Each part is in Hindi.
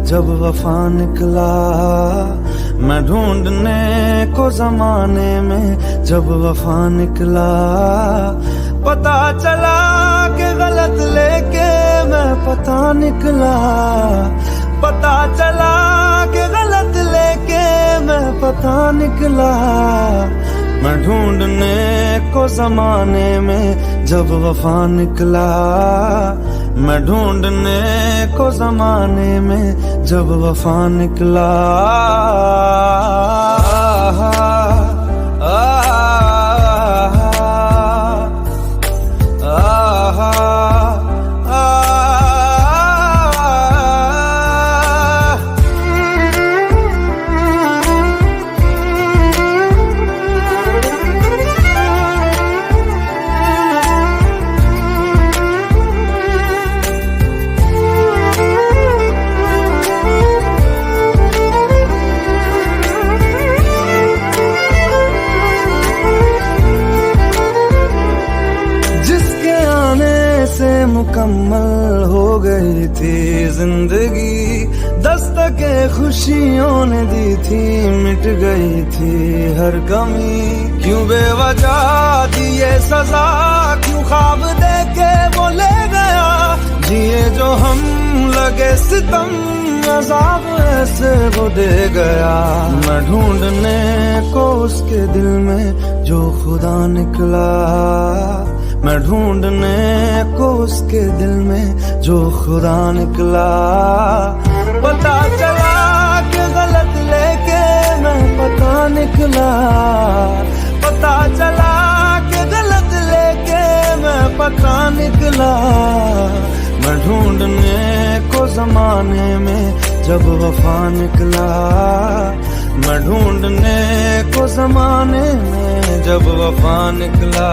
जब वफा निकला। मैं ढूंढने को जमाने में जब वफा निकला। पता चला कि गलत लेके मैं पता निकला। पता चला कि गलत लेके मैं पता निकला। मैं ढूंढने को जमाने में जब वफा निकला। मैं ढूंढने को जमाने में जब वफा निकला। मुकम्मल हो गई थी जिंदगी, दस्तके खुशियों ने दी थी, मिट गई थी हर कमी। क्यों बेवजह दिए सजा, क्यों ख्वाब देके वो ले गया। जिए जो हम लगे सितम, अज़ाब ऐसे वो दे गया। मैं ढूंढने को उसके दिल में जो खुदा निकला। मैं ढूंढने को उसके दिल में जो खुदा निकला। पता चला कि गलत लेके मैं पता निकला। पता चला कि गलत लेके मैं पता निकला। मैं ढूंढने को जमाने में जब वफा निकला। मैं ढूंढने को जमाने में जब वफा निकला।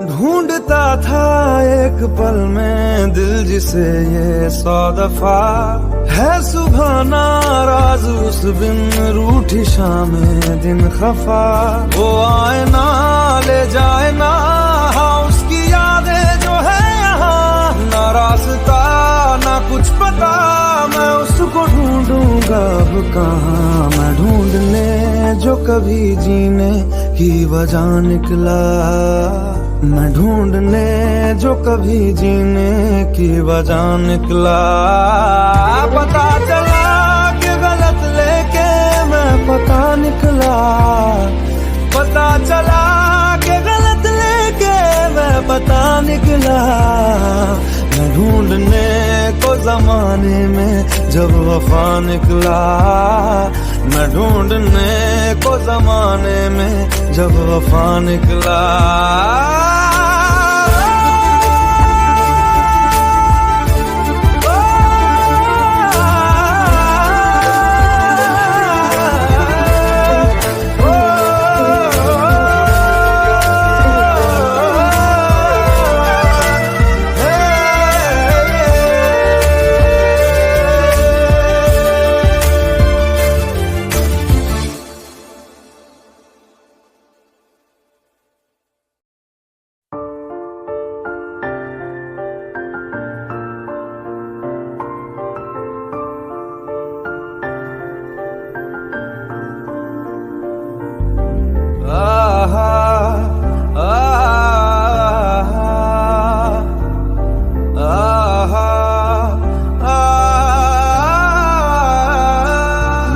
ढूंढता था एक पल में दिल जिसे ये 100 दफा। है सुबह नाराज उस बिन रूठी शाम दिन खफा। वो आए ना ले जाए ना, हाँ उसकी यादें जो है यहाँ। ना रास्ता ना कुछ पता, मैं उसको ढूंढूंगा अब कहाँ। मैं ढूंढने जो कभी जीने की वजह निकला। मैं ढूंढने जो कभी जीने की वजह निकला। पता चला कि गलत लेके मैं पता निकला। पता चला कि गलत लेके मैं पता निकला। मैं ढूंढने को जमाने में जब वफा निकला। मैं ढूंढने को जमाने में जब वफा निकला।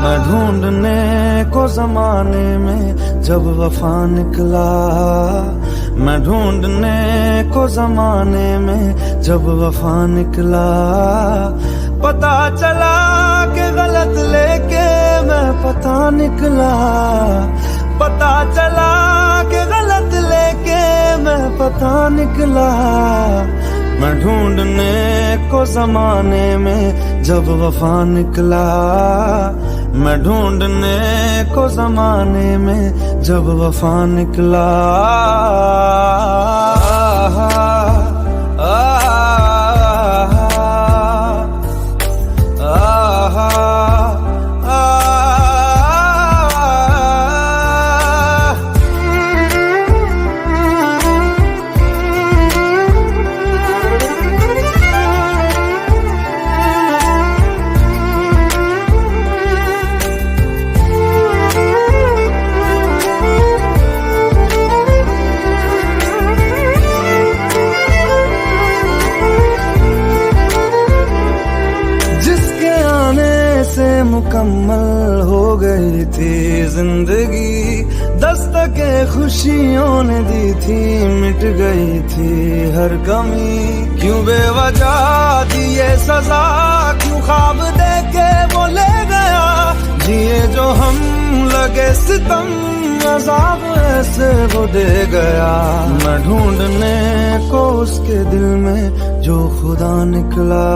मैं ढूंढने को जमाने में जब वफा निकला। मैं ढूंढने को जमाने में जब वफा निकला। पता चला कि गलत लेके मैं पता निकला। पता चला कि गलत लेके मैं पता निकला। मैं ढूंढने को जमाने में जब वफा निकला। मैं ढूंढने को जमाने में जब वफा निकला। मुकम्मल हो गई थी जिंदगी, दस्तके खुशियों ने दी थी, मिट गई थी हर कमी। क्यों बेवजह दी ये सजा, क्यों ख्वाब देके वो ले गया, जिए जो हम लगे सितम, अज़ाब ऐसे वो दे गया। मैं ढूंढने को उसके दिल में जो खुदा निकला,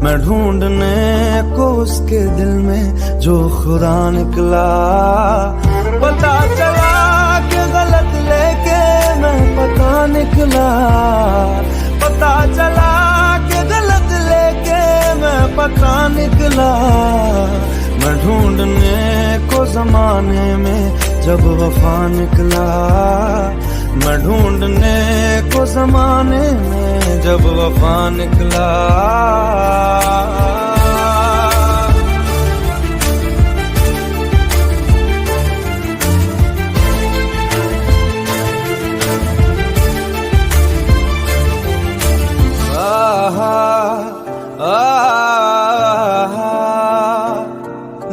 मैं ढूंढने को उसके दिल में जो खुदा निकला। पता चला कि गलत लेके मैं पता निकला, पता चला कि गलत लेके मैं पता निकला। मैं ढूंढने को जमाने में जब वफा निकला, मैं ढूंढने को जमाने में जब वफा निकला।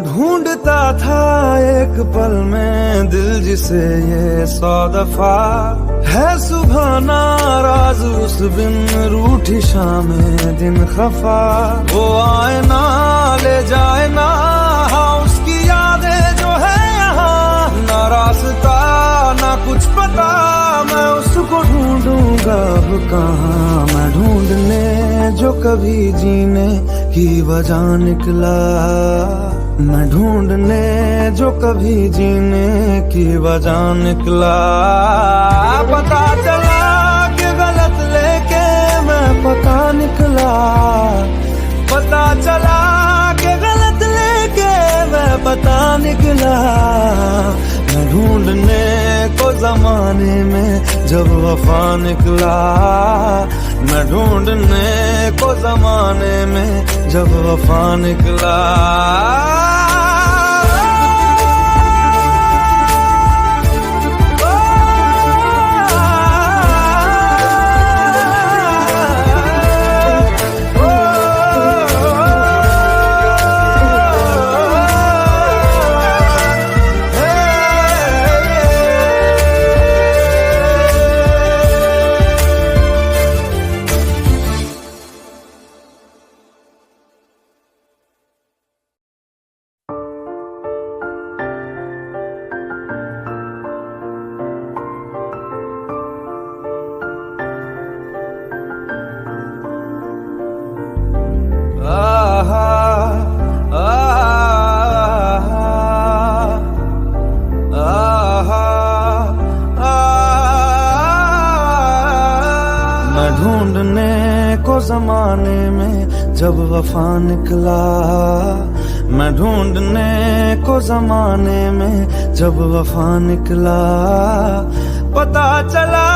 ढूंढता था एक पल में दिल जिसे ये 100 दफा, है सुबह नाराज उस बिन रूठी शाम दिन खफा। वो आए ना ले जाए ना, हाँ उसकी यादें जो है यहाँ, ना रास्ता ना कुछ पता, मैं उसको ढूंढूंगा अब कहाँ। मैं ढूंढने जो कभी जीने की वजह निकला, मैं ढूंढने जो कभी जीने की वजह निकला। पता चला कि गलत लेके मैं पता निकला, पता चला कि गलत लेके मैं पता निकला। मैं ढूंढने को जमाने में जब वफा निकला, मैं ढूंढने को जमाने में जब वफा निकला। मैं ढूंढने को जमाने में जब वफा निकला, मैं ढूंढने को जमाने में जब वफा निकला। पता चला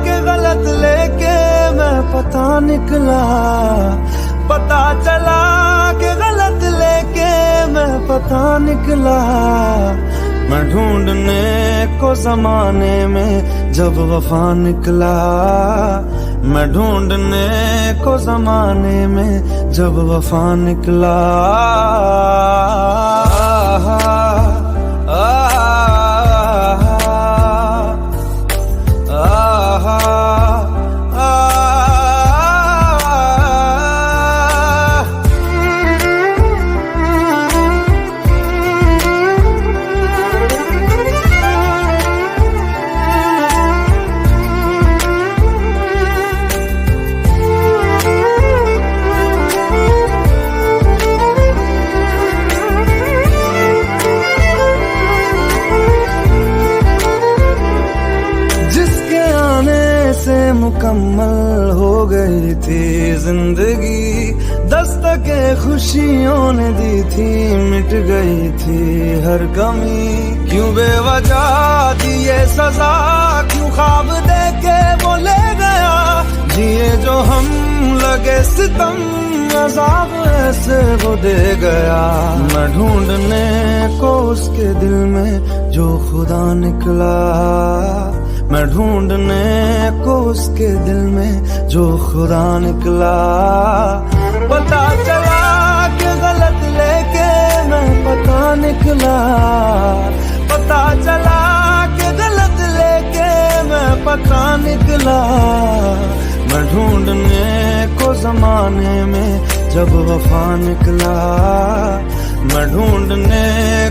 कि गलत लेके मैं पता निकला, पता चला कि गलत लेके मैं पता निकला। मैं ढूंढने को जमाने में जब वफा निकला, मैं ढूंढने को जमाने में जब वफा निकला। खुशियों ने दी थी, मिट गई थी हर कमी। क्यों बेवजह दी ये सजा, क्यों ख्वाब देके वो ले गया। जिए जो हम लगे सितम, अज़ाब ऐसे वो दे गया। मैं ढूंढने को उसके दिल में जो खुदा निकला, मैं ढूंढने को उसके दिल में जो खुदा निकला। पता चला कि गलत लेके मैं पता निकला, पता चला कि गलत लेके मैं पता निकला। मैं ढूंढने को जमाने में जब वफा निकला, मैं ढूंढने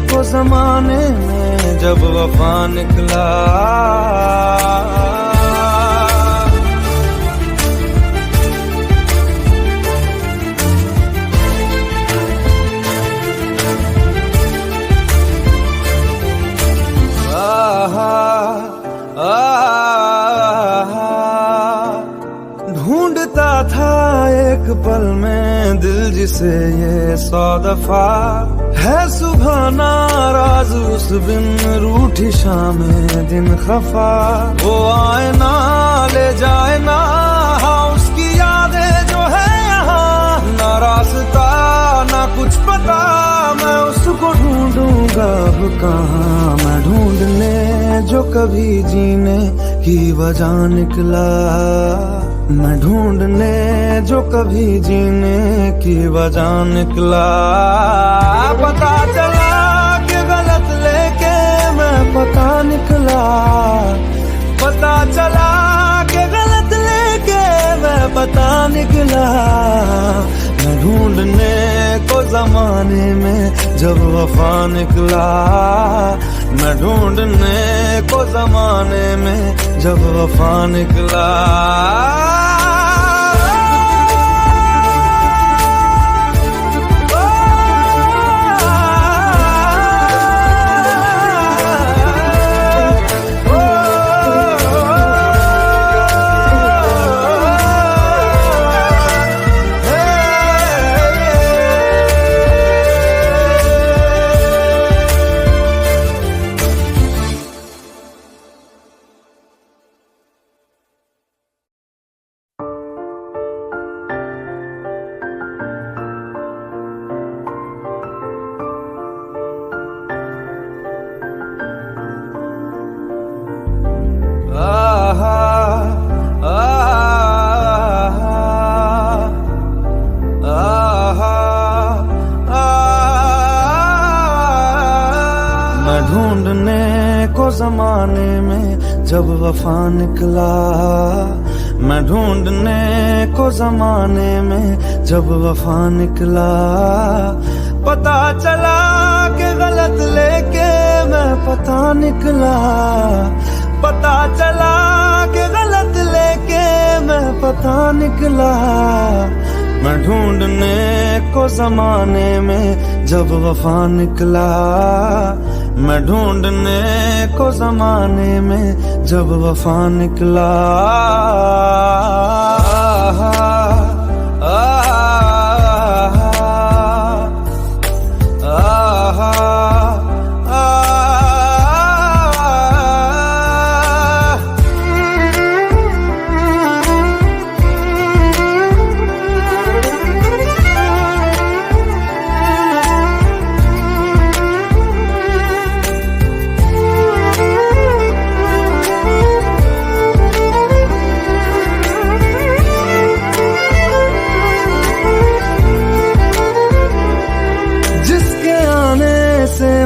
को जमाने में जब वफा निकला। ढूंढता था एक पल में दिल जिसे ये 100 दफा, है सुबह नाराज उस बिन रूठी शामें दिन खफा। वो आए ना ले जाए ना, हाँ उसकी यादें जो है यहाँ। ना रास्ता ना कुछ पता, मैं उसको ढूंढूंगा अब कहाँ। मैं ढूंढने जो कभी जीने की वजह निकला, मैं ढूंढने जो कभी जीने की वजह निकला। पता चला कि गलत लेके मैं पता निकला, पता चला कि गलत लेके मैं पता निकला। मैं ढूंढने को जमाने में जब वफा निकला, मैं ढूंढने को जमाने में जब वफा निकला। मैं ढूंढने को जमाने में जब वफा निकला, मैं ढूंढने को जमाने में जब वफा निकला। पता चला कि गलत लेके मैं पता निकला, पता चला कि गलत लेके मैं पता निकला। मैं ढूंढने को जमाने में जब वफा निकला, मैं ढूंढने को जमाने में जब वफा निकला।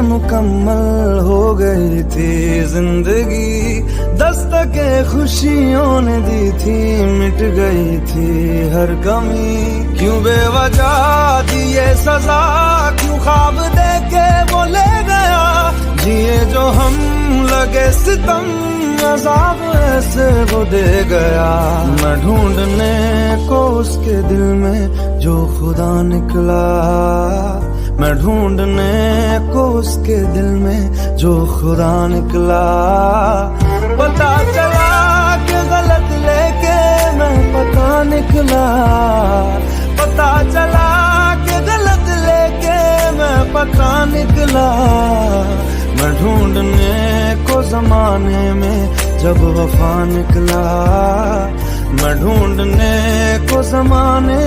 मुकम्मल हो गई थी जिंदगी, दस्तके खुशियों ने दी थी, मिट गई थी हर कमी। क्यों बेवजह दी ये सजा, क्यों ख्वाब देके वो ले गया। जिए जो हम लगे सितम, अज़ाब ऐसे वो दे गया। मैं ढूंढने को उसके दिल में जो खुदा निकला, मैं ढूंढने को उसके दिल में जो खुदा निकला। पता चला कि गलत लेके मैं पता निकला, पता चला कि गलत पका निकला, मैं ढूंढने को जमाने में जब वफा निकला, मैं ढूंढने को जमाने